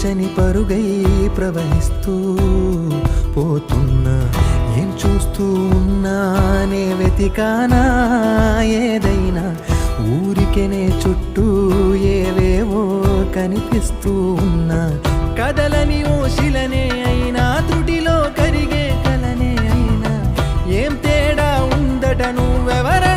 తీర్చని పరుగై ప్రవహిస్తూ పోతున్నా. ఏం చూస్తూ ఉన్నానే వెతికానా ఏదైనా, ఊరికెనే చుట్టూ ఏవేవో కనిపిస్తూ ఉన్నా. కదలని ఓశిలనే అయినా, త్రుటిలో కరిగే కలనే అయినా, ఏం తేడా ఉందట నువ్వెవర